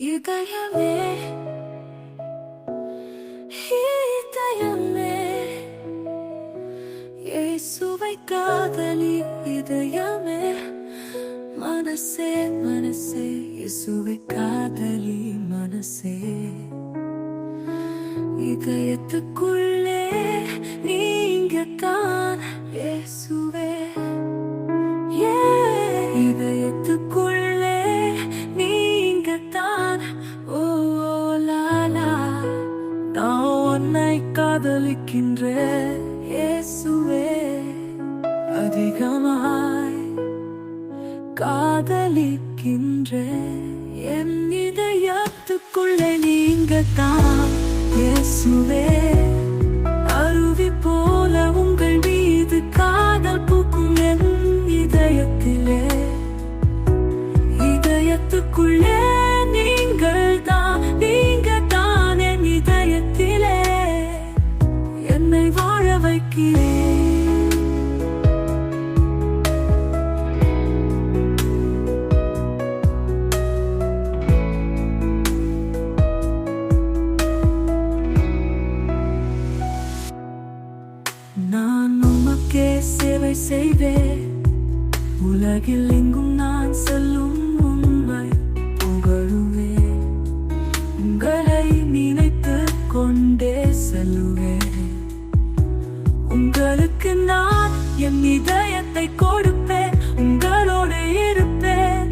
இதயமே இதயமே இயேசுவை காதலி இதயமே மனசே மனசே இயேசுவை காதலி மனசே இதயத்துக்குள்ளே நீங்க தான் இயேசுவே இதயத்துக்குள்ளே நீங்க தான் ஓ லாலா நான் உன்னை காதலிக்கின்ற இயேசுவே அதிகமாய் காதலிக்கின்ற என் இதயத்துக்குள்ளே நீங்க தான் இயேசுவே அருவி போல உங்கள் மீது காதல் பூக்கும் என் இதயத்திலே இதயத்துக்குள்ளே நீங்கள் தான் என் இதயத்திலே என்னை வாழ வைக்கிறேன். நான் உமக்கே சேவை செய்வேன் உலகில் எங்கும் நான் செல்லும் உண்மை புகழுவேன் உங்களை நினைத்து கொண்டே செல்லுவேன் உங்களுக்கு நான் என் இதயத்தை கொடுப்பேன் உங்களோடு இருப்பேன்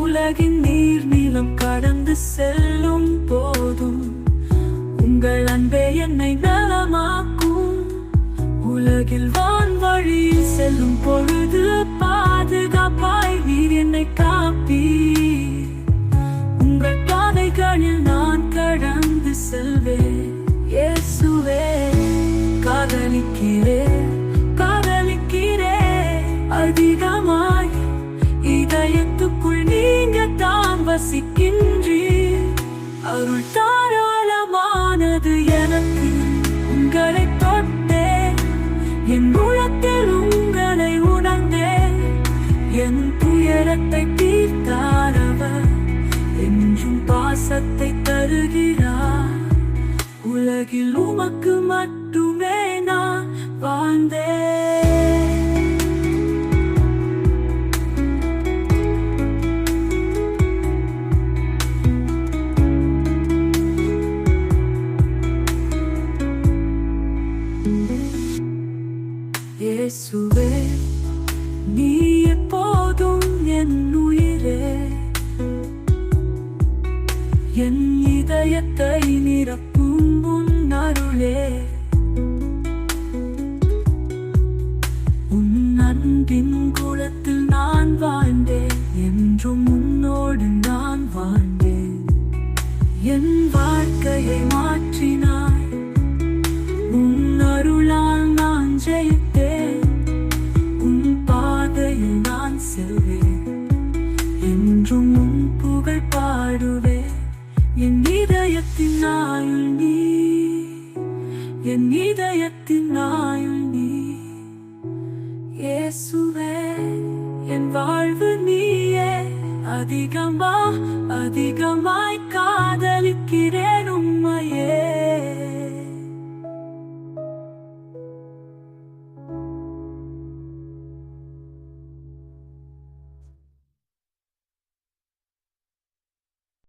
உலகின் நீர் நீளம் கடந்து செல்லும் போதும் உங்கள் அன்பே என்னை நலமாக்கும் உலகில் வான்வழியில் செல்லும் பொழுது பாதுகாப்பாய் நீர் என்னை காப்பி உங்கள் பாதைகளில் நான் கடந்து செல்வேன் இயேசுவே காதலிக்கிறேன் அதிகமாய் இதயத்துக்குள் நீங்க தான் வசிக்கின்றீர் அருள் தாராளமானது எனக்கு உங்களை தொட்டேன் என் உள்ளத்தில் உங்களை உணர்ந்தேன் என் துயரத்தை தீர்த்தாரவர் என்றும் பாசத்தை தருகிறார் உலகில் உமக்கு மட்டுமே நான் வாழ்ந்தேன். இயேசுவே நீ எப்போதும் என் உயிரே என் இதயத்தை நிரப்பும் உன் அருளே உன் அன்பின் குளத்தில் நான் வாழ்ந்தேன் என்றும் உன்னோடு நான் வாழ்ந்தேன் என் வாழ்க்கையை மாற்றினாய் உன் அருளால் நான் ஜெயித்தேன் உன் பாதையில் நான் செல்வேன் என்றும் உன் புகழ் பாடுவேன் என் இதயத்தின் ஆயுள் நீ என் இதயத்தின் ஆயுள் நீ இயேசுவே என் வாழ்வு நீயே அதிகமாய் காதலிக்கிறேன்.